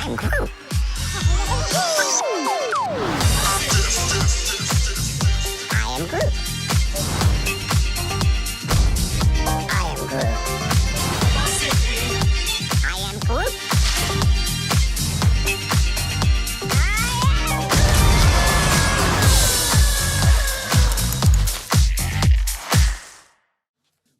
I'm Groot. I am Groot. I am Groot. I am Groot.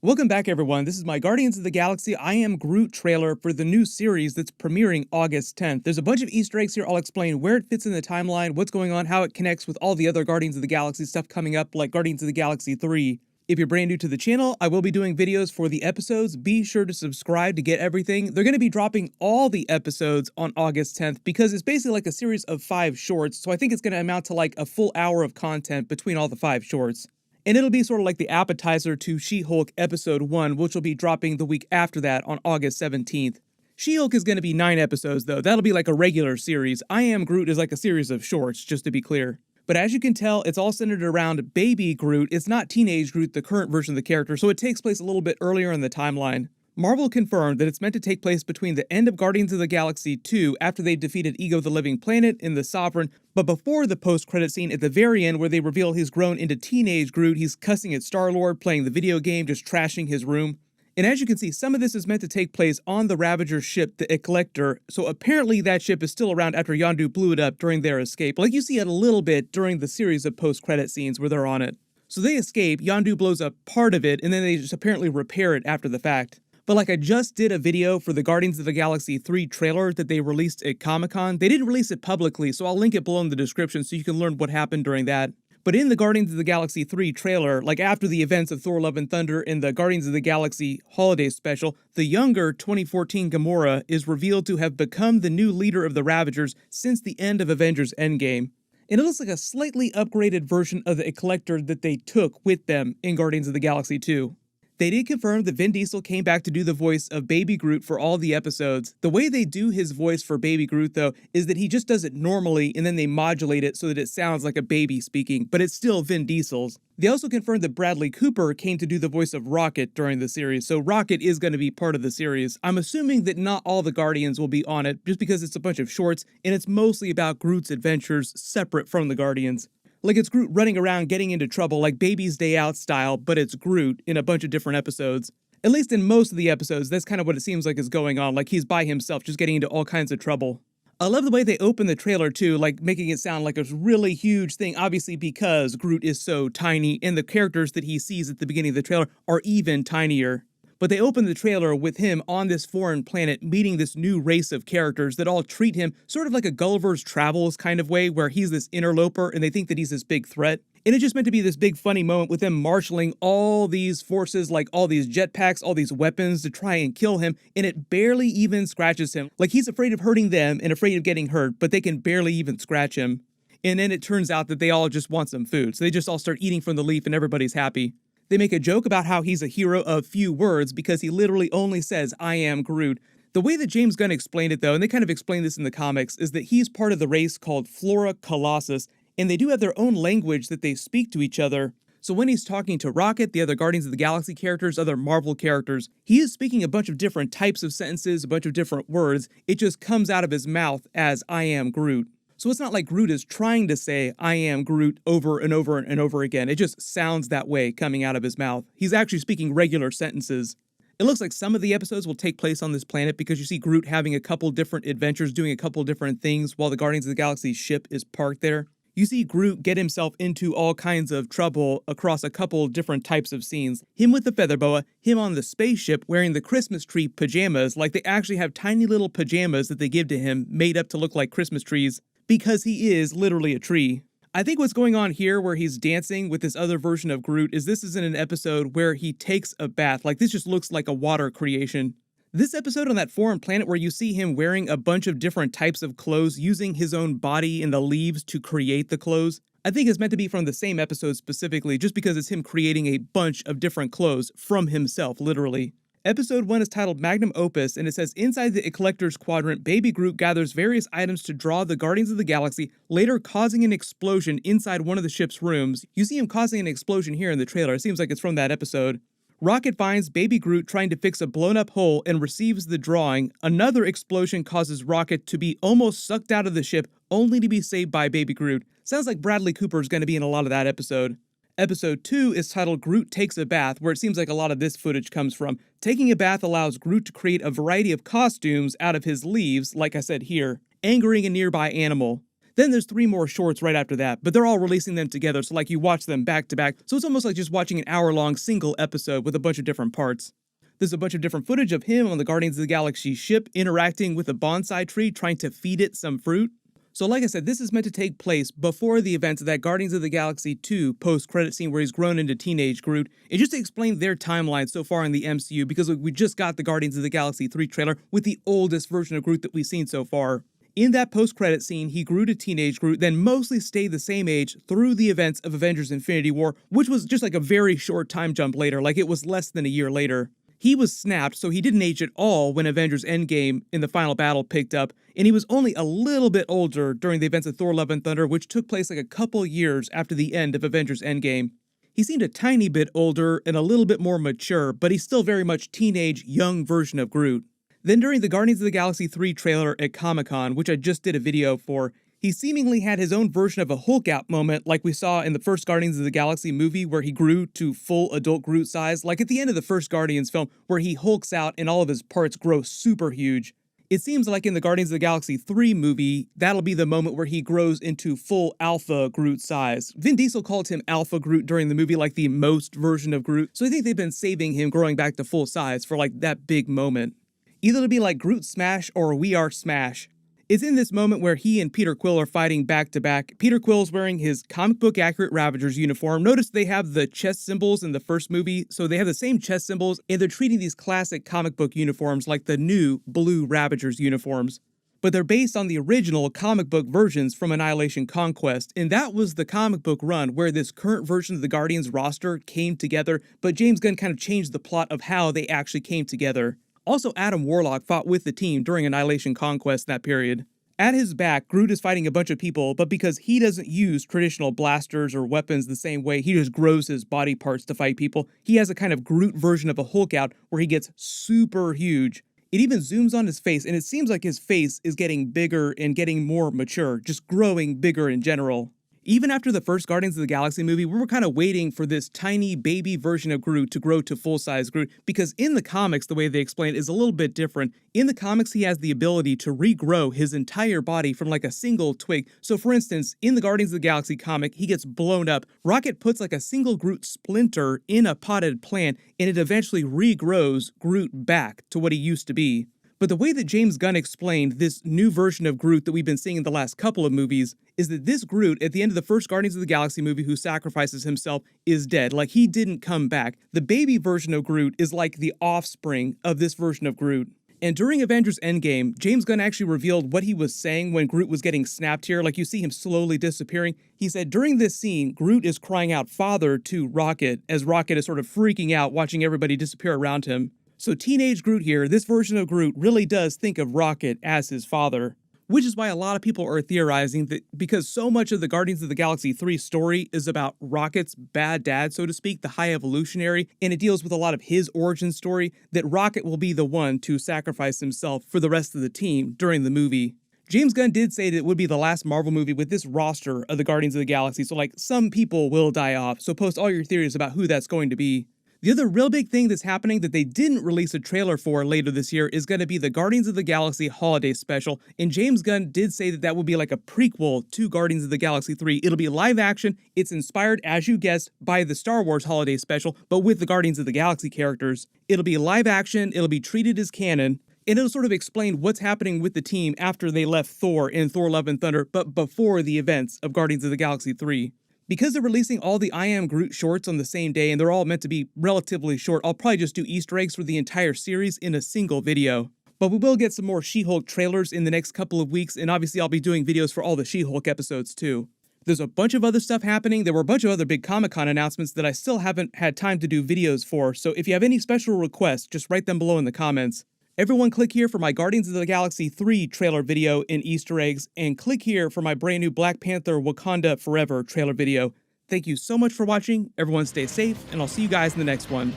Welcome back, everyone. This is my Guardians of the Galaxy I Am Groot trailer for the new series that's premiering August 10th. There's a bunch of Easter eggs here. I'll explain where it fits in the timeline, what's going on, how it connects with all the other Guardians of the Galaxy stuff coming up, like Guardians of the Galaxy 3. If you're brand new to the channel, I will be doing videos for the episodes. Be sure to subscribe to get everything. They're going to be dropping all the episodes on August 10th because it's basically like a series of 5 shorts, so I think it's going to amount to like a full hour of content between all the 5 shorts. And it'll be sort of like the appetizer to She-Hulk Episode 1, which will be dropping the week after that on August 17th. She-Hulk is going to be 9 episodes, though. That'll be like a regular series. I Am Groot is like a series of shorts, just to be clear. But as you can tell, it's all centered around Baby Groot. It's not Teenage Groot, the current version of the character, so it takes place a little bit earlier in the timeline. Marvel confirmed that it's meant to take place between the end of Guardians of the Galaxy 2 after they defeated Ego the Living Planet in the Sovereign, but before the post-credit scene at the very end where they reveal he's grown into Teenage Groot. He's cussing at Star-Lord, playing the video game, just trashing his room. And as you can see, some of this is meant to take place on the Ravager's ship, the Eclector, so apparently that ship is still around after Yondu blew it up during their escape, like you see it a little bit during the series of post-credit scenes where they're on it. So they escape, Yondu blows up part of it, and then they just apparently repair it after the fact. But like I just did a video for the Guardians of the Galaxy 3 trailer that they released at Comic-Con. They didn't release it publicly, so I'll link it below in the description so you can learn what happened during that. But in the Guardians of the Galaxy 3 trailer, like after the events of Thor Love and Thunder in the Guardians of the Galaxy Holiday Special, the younger 2014 Gamora is revealed to have become the new leader of the Ravagers since the end of Avengers Endgame. And it looks like a slightly upgraded version of the Eclector that they took with them in Guardians of the Galaxy 2. They did confirm that Vin Diesel came back to do the voice of Baby Groot for all the episodes. The way they do his voice for Baby Groot, though, is that he just does it normally and then they modulate it so that it sounds like a baby speaking, but it's still Vin Diesel's. They also confirmed that Bradley Cooper came to do the voice of Rocket during the series, so Rocket is going to be part of the series. I'm assuming that not all the Guardians will be on it, just because it's a bunch of shorts, and it's mostly about Groot's adventures separate from the Guardians. Like it's Groot running around getting into trouble like Baby's Day Out style, but it's Groot in a bunch of different episodes. At least in most of the episodes, that's kind of what it seems like is going on, like he's by himself just getting into all kinds of trouble. I love the way they open the trailer too, like making it sound like a really huge thing, obviously because Groot is so tiny and the characters that he sees at the beginning of the trailer are even tinier. But they open the trailer with him on this foreign planet meeting this new race of characters that all treat him sort of like a Gulliver's Travels kind of way where he's this interloper and they think that he's this big threat. And it's just meant to be this big funny moment with them marshaling all these forces, like all these jetpacks, all these weapons to try and kill him, and it barely even scratches him. Like he's afraid of hurting them and afraid of getting hurt, but they can barely even scratch him. And then it turns out that they all just want some food, so they just all start eating from the leaf and everybody's happy. They make a joke about how he's a hero of few words because he literally only says, I am Groot. The way that James Gunn explained it, though, and they kind of explain this in the comics, is that he's part of the race called Flora Colossus, and they do have their own language that they speak to each other. So when he's talking to Rocket, the other Guardians of the Galaxy characters, other Marvel characters, he is speaking a bunch of different types of sentences, a bunch of different words. It just comes out of his mouth as I am Groot. So it's not like Groot is trying to say, I am Groot over and over and over again. It just sounds that way coming out of his mouth. He's actually speaking regular sentences. It looks like some of the episodes will take place on this planet because you see Groot having a couple different adventures, doing a couple different things while the Guardians of the Galaxy ship is parked there. You see Groot get himself into all kinds of trouble across a couple different types of scenes. Him with the feather boa, him on the spaceship wearing the Christmas tree pajamas, like they actually have tiny little pajamas that they give to him made up to look like Christmas trees. Because he is literally a tree. I think what's going on here where he's dancing with this other version of Groot is this is in an episode where he takes a bath. Like this just looks like a water creation. This episode on that foreign planet where you see him wearing a bunch of different types of clothes, using his own body and the leaves to create the clothes, I think is meant to be from the same episode specifically just because it's him creating a bunch of different clothes from himself, literally. Episode 1 is titled Magnum Opus, and it says, inside the Eclector's quadrant, Baby Groot gathers various items to draw the Guardians of the Galaxy, later causing an explosion inside one of the ship's rooms. You see him causing an explosion here in the trailer. It seems like it's from that episode. Rocket finds Baby Groot trying to fix a blown-up hole and receives the drawing. Another explosion causes Rocket to be almost sucked out of the ship, only to be saved by Baby Groot. Sounds like Bradley Cooper is going to be in a lot of that episode. Episode 2 is titled Groot Takes a Bath, where it seems like a lot of this footage comes from. Taking a bath allows Groot to create a variety of costumes out of his leaves, like I said here, angering a nearby animal. Then there's 3 more shorts right after that, but they're all releasing them together, so like you watch them back to back, so it's almost like just watching an hour-long single episode with a bunch of different parts. There's a bunch of different footage of him on the Guardians of the Galaxy ship interacting with a bonsai tree, trying to feed it some fruit. So like I said, this is meant to take place before the events of that Guardians of the Galaxy 2 post-credit scene where he's grown into teenage Groot, and just to explain their timeline so far in the MCU, because we just got the Guardians of the Galaxy 3 trailer with the oldest version of Groot that we've seen so far. In that post-credit scene, he grew to teenage Groot, then mostly stayed the same age through the events of Avengers Infinity War, which was just like a very short time jump later, like it was less than a year later. He was snapped, so he didn't age at all when Avengers Endgame in the final battle picked up, and he was only a little bit older during the events of Thor Love and Thunder, which took place like a couple years after the end of Avengers Endgame. He seemed a tiny bit older and a little bit more mature, but he's still very much teenage, young version of Groot. Then during the Guardians of the Galaxy 3 trailer at Comic-Con, which I just did a video for, he seemingly had his own version of a Hulk out moment like we saw in the first Guardians of the Galaxy movie where he grew to full adult Groot size, like at the end of the first Guardians film where he hulks out and all of his parts grow super huge. It seems like in the Guardians of the Galaxy 3 movie, that'll be the moment where he grows into full Alpha Groot size. Vin Diesel called him Alpha Groot during the movie, like the most version of Groot, so I think they've been saving him growing back to full size for like that big moment. Either to be like Groot Smash or We Are Smash. It's in this moment where he and Peter Quill are fighting back to back. Peter Quill's wearing his comic book accurate Ravagers uniform. Notice they have the chest symbols in the first movie, so they have the same chest symbols, and they're treating these classic comic book uniforms like the new blue Ravagers uniforms. But they're based on the original comic book versions from Annihilation Conquest, and that was the comic book run where this current version of the Guardians roster came together, but James Gunn kind of changed the plot of how they actually came together. Also, Adam Warlock fought with the team during Annihilation Conquest in that period. At his back, Groot is fighting a bunch of people, but because he doesn't use traditional blasters or weapons the same way, he just grows his body parts to fight people. He has a kind of Groot version of a Hulk out where he gets super huge. It even zooms on his face, and it seems like his face is getting bigger and getting more mature, just growing bigger in general. Even after the first Guardians of the Galaxy movie, we were kind of waiting for this tiny baby version of Groot to grow to full-size Groot, because in the comics, the way they explain it is a little bit different. In the comics, he has the ability to regrow his entire body from like a single twig. So for instance, in the Guardians of the Galaxy comic, he gets blown up. Rocket puts like a single Groot splinter in a potted plant, and it eventually regrows Groot back to what he used to be. But the way that James Gunn explained this new version of Groot that we've been seeing in the last couple of movies is that this Groot, at the end of the first Guardians of the Galaxy movie who sacrifices himself, is dead. Like, he didn't come back. The baby version of Groot is like the offspring of this version of Groot. And during Avengers Endgame, James Gunn actually revealed what he was saying when Groot was getting snapped here. Like, you see him slowly disappearing. He said, during this scene, Groot is crying out "Father" to Rocket, as Rocket is sort of freaking out, watching everybody disappear around him. So teenage Groot here, this version of Groot really does think of Rocket as his father. Which is why a lot of people are theorizing that because so much of the Guardians of the Galaxy 3 story is about Rocket's bad dad, so to speak, the High Evolutionary, and it deals with a lot of his origin story, that Rocket will be the one to sacrifice himself for the rest of the team during the movie. James Gunn did say that it would be the last Marvel movie with this roster of the Guardians of the Galaxy, so like some people will die off, so post all your theories about who that's going to be. The other real big thing that's happening that they didn't release a trailer for later this year is going to be the Guardians of the Galaxy Holiday Special, and James Gunn did say that that would be like a prequel to Guardians of the Galaxy 3. It'll be live action, it's inspired, as you guessed, by the Star Wars Holiday Special, but with the Guardians of the Galaxy characters. It'll be live action, it'll be treated as canon, and it'll sort of explain what's happening with the team after they left Thor in Thor Love and Thunder, but before the events of Guardians of the Galaxy 3. Because they're releasing all the I Am Groot shorts on the same day, and they're all meant to be relatively short, I'll probably just do Easter eggs for the entire series in a single video. But we will get some more She-Hulk trailers in the next couple of weeks, and obviously I'll be doing videos for all the She-Hulk episodes too. There's a bunch of other stuff happening. There were a bunch of other big Comic-Con announcements that I still haven't had time to do videos for, so if you have any special requests, just write them below in the comments. Everyone click here for my Guardians of the Galaxy 3 trailer video and Easter eggs, and click here for my brand new Black Panther Wakanda Forever trailer video. Thank you so much for watching, everyone stay safe, and I'll see you guys in the next one.